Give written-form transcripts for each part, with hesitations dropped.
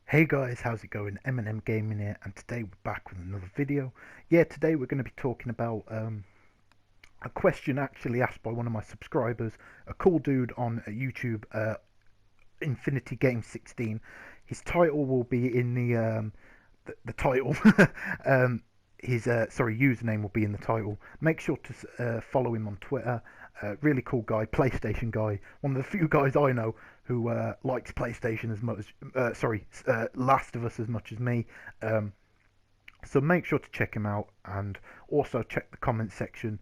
Hey guys, how's it going? M&M Gaming here, and today we're back with another video. Yeah, today we're going to be talking about a question actually asked by one of my subscribers, a cool dude on YouTube, Infinity Game 16. His title will be in the title. um, his username will be in the title. Make sure to follow him on Twitter. Really cool guy, PlayStation guy. One of the few guys I know who likes PlayStation as much. Last of Us as much as me. So make sure to check him out and also check the comment section.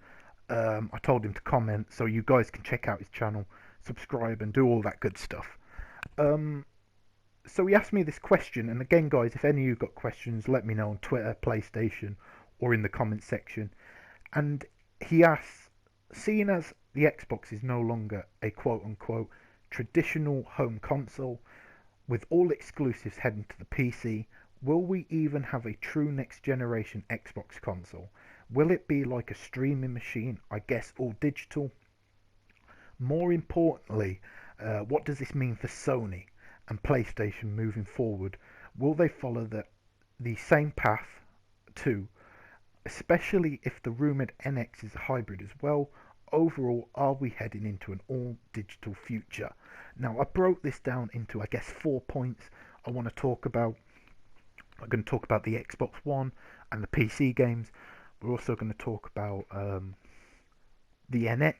I told him to comment so you guys can check out his channel, subscribe, and do all that good stuff. Um, so he asked me this question, and again, guys, if any of you got questions, let me know on Twitter, PlayStation, or in the comments section. And he asks, seeing as the Xbox is no longer a quote-unquote traditional home console, with all exclusives heading to the PC, will we even have a true next-generation Xbox console? Will it be like a streaming machine, I guess all digital? More importantly, what does this mean for Sony and PlayStation moving forward? Will they follow the same path too? Especially if the rumoured NX is a hybrid as well. Overall, are we heading into an all-digital future? Now, I broke this down into, I guess, 4 points I want to talk about. I'm going to talk about the Xbox One and the PC games. We're also going to talk about the NX.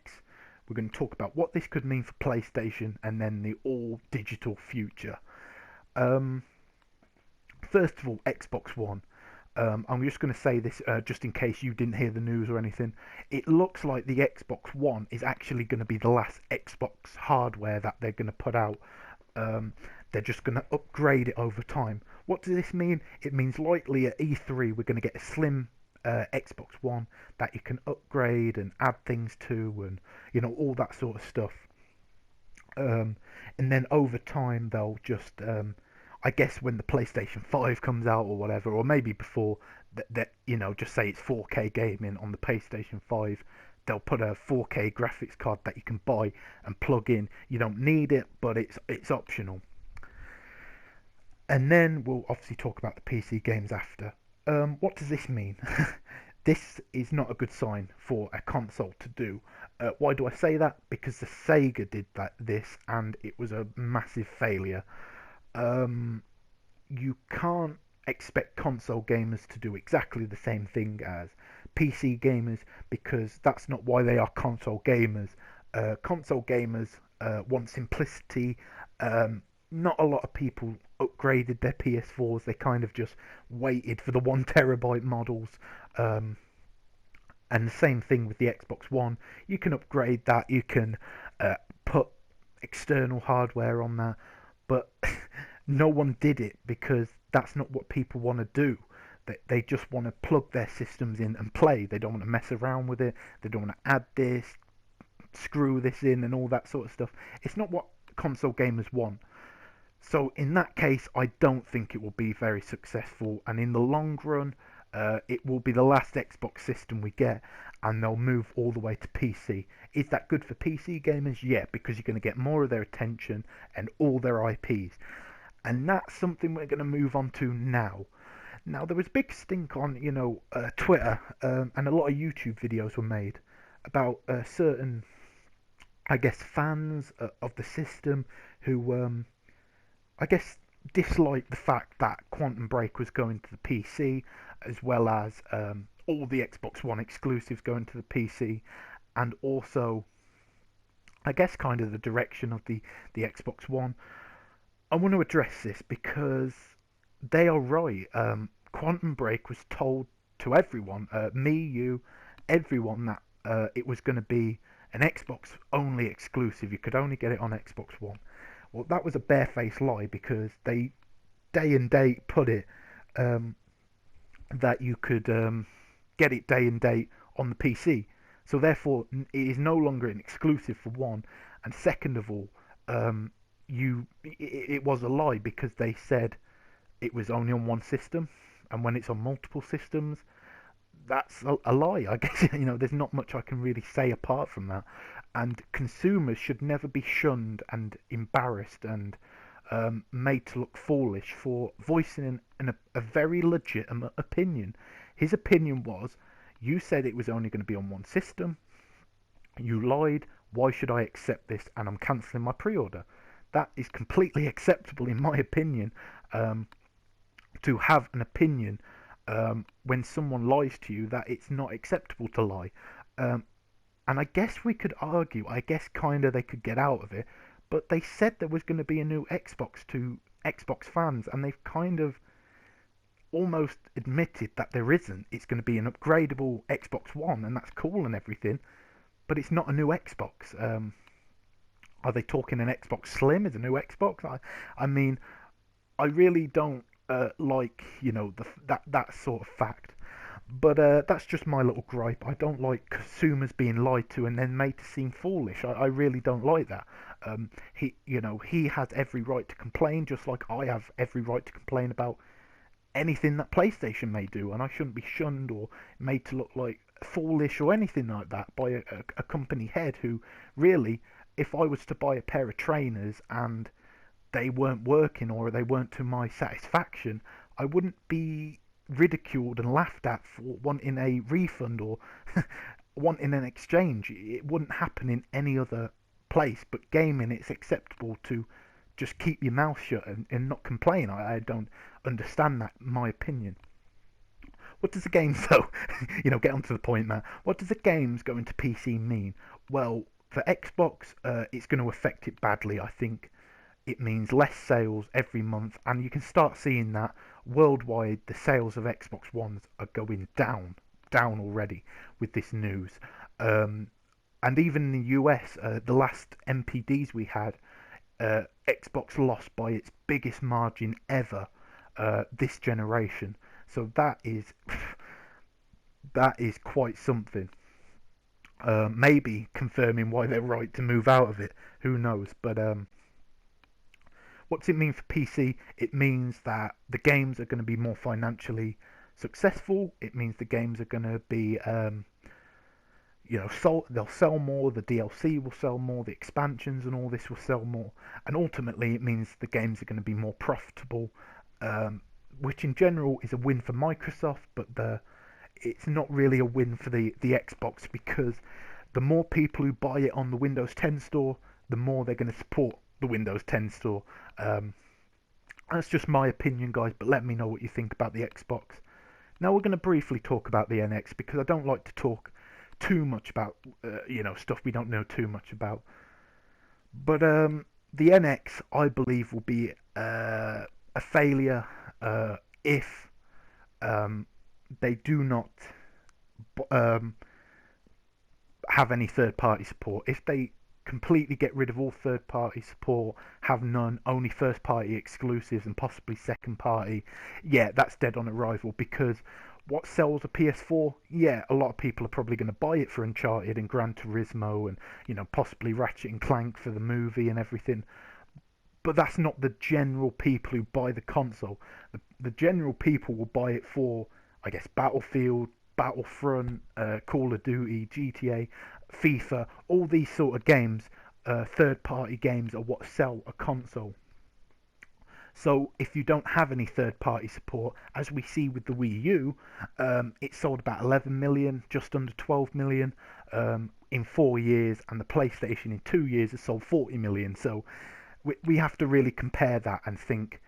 We're going to talk about what this could mean for PlayStation and then the all-digital future. Um, First of all, Xbox One. I'm just going to say this just in case you didn't hear the news or anything. It looks like the Xbox One is actually going to be the last Xbox hardware that they're going to put out. They're just going to upgrade it over time. What does this mean? It means likely at E3 we're going to get a slim Xbox One that you can upgrade and add things to, and all that sort of stuff. And then over time they'll just I guess when the PlayStation 5 comes out or whatever, or maybe before that, just say it's 4K gaming on the PlayStation 5, they'll put a 4K graphics card that you can buy and plug in. You don't need it, but it's optional. And then we'll obviously talk about the PC games after. What does this mean? This is not a good sign for a console to do. Why do I say that? Because the Sega did this, and it was a massive failure. You can't expect console gamers to do exactly the same thing as PC gamers, because that's not why they are console gamers. Console gamers want simplicity. Not a lot of people upgraded their PS4s. They kind of just waited for the 1 terabyte models. And the same thing with the Xbox One. You can upgrade that. You can put external hardware on that, but no one did it because that's not what people want to do. They just want to plug their systems in and play. They don't want to mess around with it. They don't want to add this, screw this in, and all that sort of stuff. It's not what console gamers want. So in that case, I don't think it will be very successful. And in the long run, it will be the last Xbox system we get, and they'll move all the way to PC. Is that good for PC gamers? Yeah, because you're going to get more of their attention and all their IPs. And that's something we're going to move on to now. Now, there was a big stink on, Twitter, and a lot of YouTube videos were made about certain, I guess, fans of the system who, I guess, disliked the fact that Quantum Break was going to the PC, as well as all the Xbox One exclusives going to the PC, and also, I guess, kind of the direction of the Xbox One. I want to address this because they are right. Quantum Break was told to everyone, me, you, everyone, that it was going to be an Xbox only exclusive. You could only get it on Xbox One. Well, that was a barefaced lie, because they day and date put it that you could get it day and date on the PC. So therefore, it is no longer an exclusive, for one, and second of all, it was a lie, because they said it was only on one system, and when it's on multiple systems, that's a lie. I guess there's not much I can really say apart from that. And consumers should never be shunned and embarrassed and made to look foolish for voicing a very legitimate opinion. His opinion was, you said it was only going to be on one system, you lied, why should I accept this, and I'm cancelling my pre-order. That is completely acceptable in my opinion, to have an opinion when someone lies to you, that it's not acceptable to lie. And I guess we could argue, I guess kind of they could get out of it, but they said there was going to be a new Xbox to Xbox fans, and they've kind of almost admitted that there isn't. It's going to be an upgradable Xbox One, and that's cool and everything, but it's not a new Xbox. Are they talking an Xbox Slim as a new Xbox? I mean, I really don't like, that sort of fact. But that's just my little gripe. I don't like consumers being lied to and then made to seem foolish. I really don't like that. He has every right to complain, just like I have every right to complain about anything that PlayStation may do, and I shouldn't be shunned or made to look like foolish or anything like that by a company head who really, if I was to buy a pair of trainers and they weren't working or they weren't to my satisfaction, I wouldn't be ridiculed and laughed at for wanting a refund or wanting an exchange. It wouldn't happen in any other place, but gaming, it's acceptable to just keep your mouth shut and not complain. I don't understand that, in my opinion. What does the game, though, get onto the point now, what does the games going to PC mean? Well, for Xbox, it's going to affect it badly, I think. It means less sales every month, and you can start seeing that worldwide. The sales of Xbox Ones are going down already with this news. And even in the US, the last MPDs we had, Xbox lost by its biggest margin ever this generation. So that is quite something. Maybe confirming why they're right to move out of it. Who knows? But what does it mean for PC? It means that the games are going to be more financially successful. It means the games are going to be, they'll sell more, the DLC will sell more, the expansions and all this will sell more. And ultimately it means the games are going to be more profitable, which in general is a win for Microsoft, but it's not really a win for the Xbox, because the more people who buy it on the Windows 10 store, the more they're going to support the Windows 10 store. That's just my opinion, guys, but let me know what you think about the Xbox. Now we're going to briefly talk about the NX, because I don't like to talk too much about stuff we don't know too much about. But the NX, I believe, will be a failure if they do not have any third-party support. If they completely get rid of all third-party support, have none, only first-party exclusives and possibly second-party, yeah, that's dead on arrival. Because what sells a PS4? Yeah, a lot of people are probably going to buy it for Uncharted and Gran Turismo and possibly Ratchet and Clank for the movie and everything. But that's not the general people who buy the console. The general people will buy it for, I guess, Battlefield, Battlefront, Call of Duty, GTA, FIFA, all these sort of games, third-party games are what sell a console. So if you don't have any third-party support, as we see with the Wii U, it sold about 11 million, just under 12 million in 4 years, and the PlayStation in 2 years has sold 40 million. So we have to really compare that and think,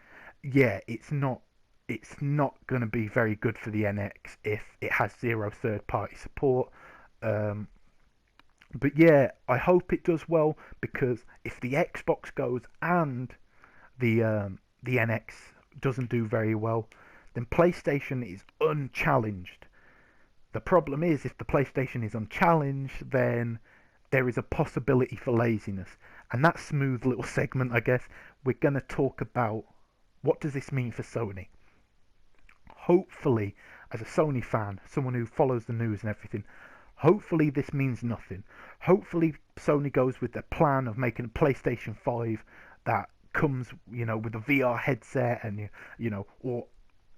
yeah, it's not going to be very good for the NX if it has zero third-party support. But yeah, I hope it does well, because if the Xbox goes and the NX doesn't do very well, then PlayStation is unchallenged. The problem is, if the PlayStation is unchallenged, then there is a possibility for laziness. And that smooth little segment, I guess, we're going to talk about what does this mean for Sony. Hopefully, as a Sony fan, someone who follows the news and everything, hopefully this means nothing. Hopefully Sony goes with their plan of making a PlayStation 5 that comes, with a VR headset and, or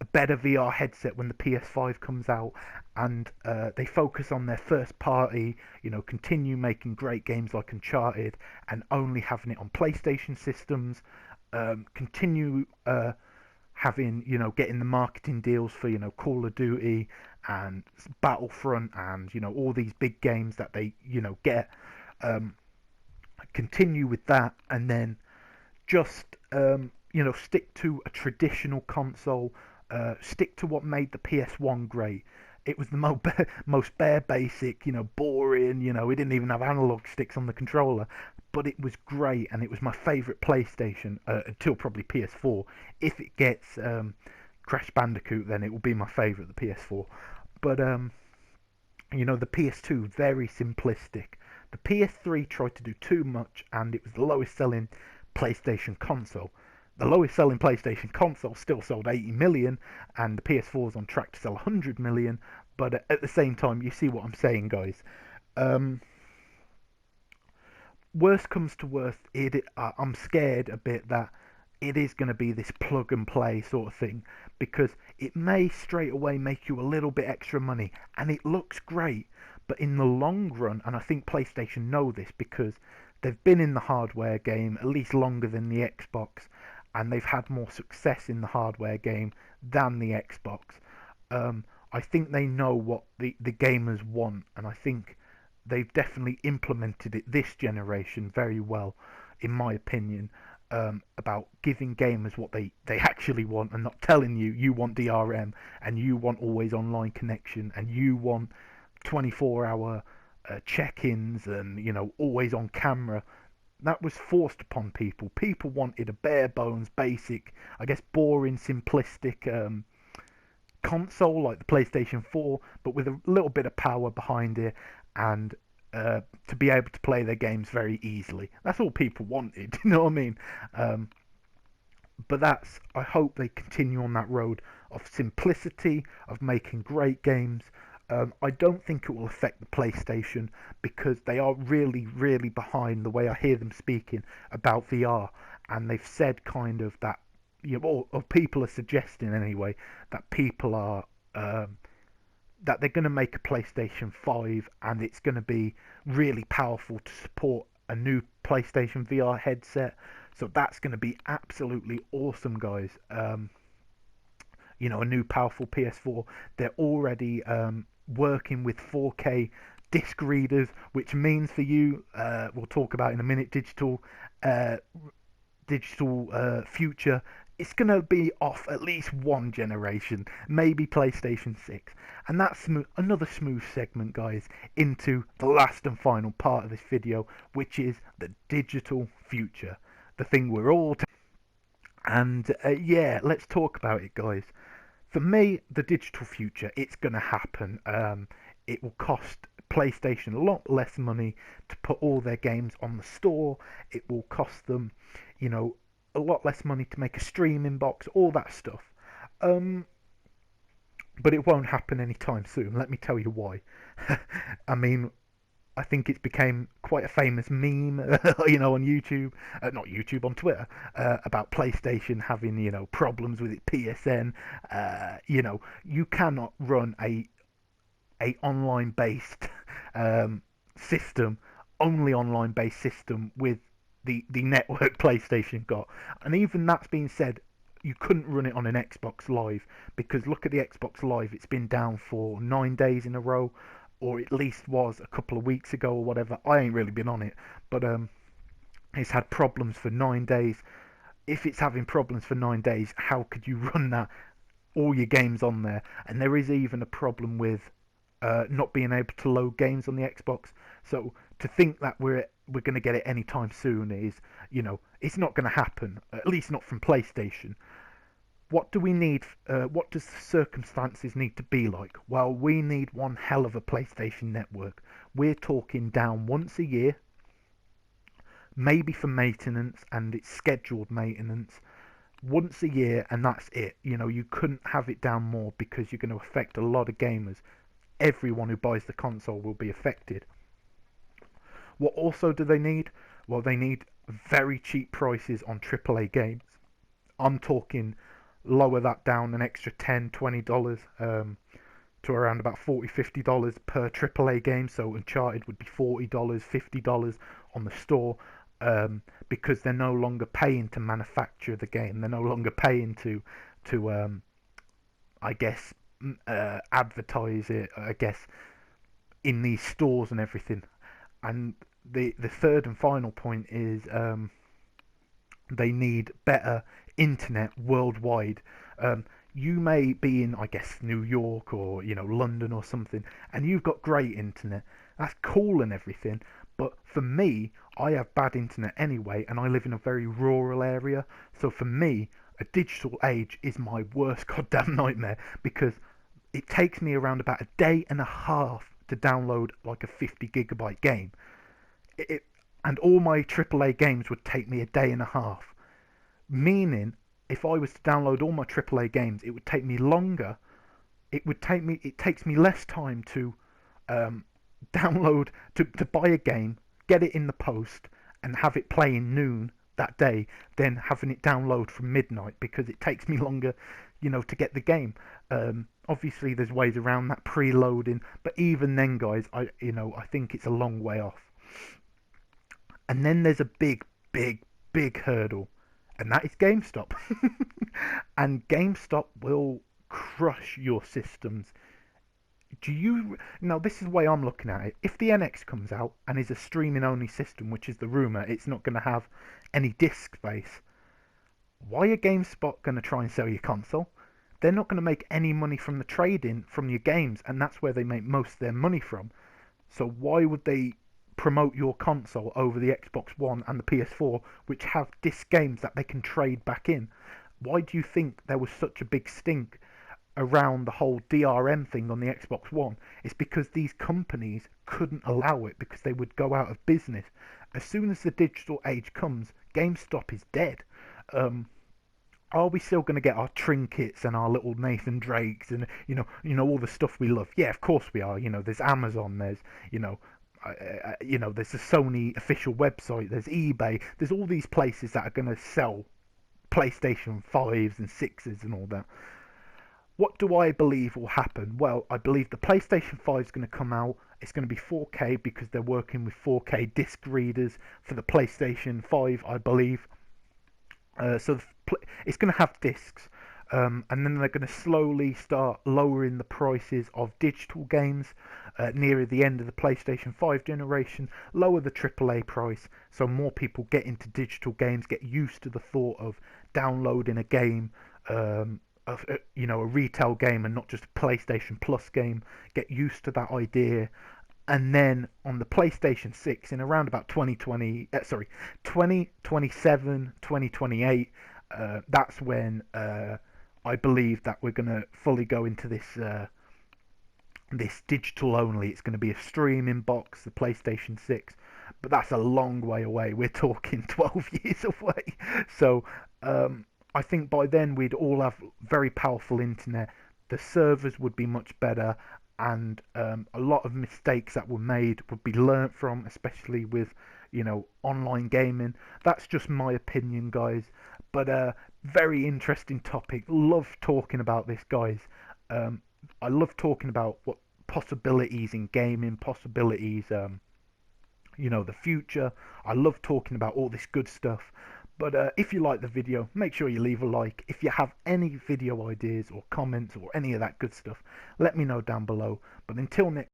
a better VR headset when the PS5 comes out, and they focus on their first party, continue making great games like Uncharted and only having it on PlayStation systems, continue having, getting the marketing deals for, Call of Duty and Battlefront and, all these big games that they, get. Um, Continue with that, and then just, stick to a traditional console. Stick to what made the PS1 great. It was the most bare basic, boring. We didn't even have analog sticks on the controller, but it was great, and it was my favourite PlayStation until probably PS4. If it gets Crash Bandicoot, then it will be my favourite, the PS4. But the PS2 very simplistic. The PS3 tried to do too much, and it was the lowest selling PlayStation console. The lowest selling PlayStation console still sold 80 million, and the PS4 is on track to sell 100 million. But at the same time, you see what I'm saying, guys. Um, Worst comes to worst, I'm scared a bit that it is going to be this plug and play sort of thing, because it may straight away make you a little bit extra money, and it looks great. But in the long run, and I think PlayStation know this because they've been in the hardware game at least longer than the Xbox, and they've had more success in the hardware game than the Xbox. I think they know what the gamers want, and I think they've definitely implemented it this generation very well, in my opinion, about giving gamers what they actually want, and not telling you want DRM, and you want always online connection, and you want 24-hour check-ins, and always on camera. That was forced upon people. People wanted a bare bones, basic, I guess boring, simplistic console like the PlayStation 4, but with a little bit of power behind it, and to be able to play their games very easily. That's all people wanted, you know what I mean? But I hope they continue on that road of simplicity, of making great games. I don't think it will affect the PlayStation, because they are really, really behind the way I hear them speaking about VR, and they've said kind of that, or people are suggesting anyway, that people are that they're going to make a PlayStation 5, and it's going to be really powerful to support a new PlayStation VR headset. So that's going to be absolutely awesome, guys. A new powerful PS4. They're already working with 4K disc readers, which means for you, we'll talk about in a minute, uh, digital future. It's going to be off at least one generation, maybe PlayStation 6. And that's another smooth segment, guys, into the last and final part of this video, which is the digital future. The thing we're all... And yeah, let's talk about it, guys. For me, the digital future, it's going to happen. It will cost PlayStation a lot less money to put all their games on the store. It will cost them, a lot less money to make a streaming box, all that stuff. But it won't happen anytime soon. Let me tell you why. I mean, I think it's became quite a famous meme, on YouTube, not YouTube, on Twitter, about PlayStation having, problems with its PSN. You cannot run a online based system, only online based system with the network PlayStation got. And even that's being said, you couldn't run it on an Xbox Live, because look at the Xbox Live, it's been down for 9 days in a row, or at least was a couple of weeks ago or whatever. I ain't really been on it, but it's had problems for 9 days. If it's having problems for 9 days, how could you run that, all your games on there? And there is even a problem with not being able to load games on the Xbox. So to think that we're going to get it anytime soon is, it's not going to happen, at least not from PlayStation. What do we need? What does the circumstances need to be like? Well, we need one hell of a PlayStation network. We're talking down once a year, maybe for maintenance, and it's scheduled maintenance, once a year, and that's it. You couldn't have it down more, because you're going to affect a lot of gamers. Everyone who buys the console will be affected. What also do they need? Well, they need very cheap prices on AAA games. I'm talking lower that down an extra $10-$20 to around about $40-$50 per AAA game. So Uncharted would be $40, $50 on the store. because they're no longer paying to manufacture the game. They're no longer paying to I guess advertise it. I guess in these stores and everything. And the third and final point is they need better internet worldwide. You may be in, I guess, New York or London or something, and you've got great internet. That's cool and everything, but for me, I have bad internet anyway, and I live in a very rural area. So for me, a digital age is my worst goddamn nightmare because it takes me around about a day and a half to download like a 50 gigabyte game. It, and all my AAA games would take me a day and a half. Meaning, if I was to download all my AAA games, it would take me longer. It takes me less time to download, to buy a game, get it in the post, and have it playing noon that day, than having it download from midnight, because it takes me longer, to get the game. Obviously, there's ways around that, preloading, but even then, guys, I think it's a long way off. And then there's a big, big, big hurdle, and that is GameStop. And GameStop will crush your systems. This is the way I'm looking at it. If the NX comes out and is a streaming only system, which is the rumour, it's not going to have any disk space. Why are GameStop going to try and sell your console? They're not going to make any money from the trading from your games, and that's where they make most of their money from. So why would they promote your console over the Xbox One and the PS4, which have disc games that they can trade back in? Why do you think there was such a big stink around the whole DRM thing on the Xbox One? It's because these companies couldn't allow it, because they would go out of business. As soon as the digital age comes, GameStop is dead. Are we still going to get our trinkets and our little Nathan Drakes and all the stuff we love? Yeah, of course we are. There's Amazon, there's there's the Sony official website, there's eBay, there's all these places that are going to sell PlayStation 5s and 6s and all that. What do I believe will happen? Well, I believe the PlayStation 5 is going to come out. It's going to be 4K because they're working with 4K disc readers for the PlayStation 5, I believe. So it's going to have discs. And then they're going to slowly start lowering the prices of digital games nearer the end of the PlayStation 5 generation, lower the AAA price, so more people get into digital games, get used to the thought of downloading a game, a retail game and not just a PlayStation Plus game, get used to that idea. And then on the PlayStation 6 in around about 2027, 2028, that's when I believe that we're going to fully go into this digital only. It's going to be a streaming box, the PlayStation 6, but that's a long way away. We're talking 12 years away. So I think by then we'd all have very powerful internet. The servers would be much better, and a lot of mistakes that were made would be learnt from, especially with online gaming. That's just my opinion, guys. But very interesting topic. Love talking about this, guys. I love talking about what possibilities in gaming, possibilities, the future. I love talking about all this good stuff. But if you like the video, make sure you leave a like. If you have any video ideas or comments or any of that good stuff, let me know down below. But until next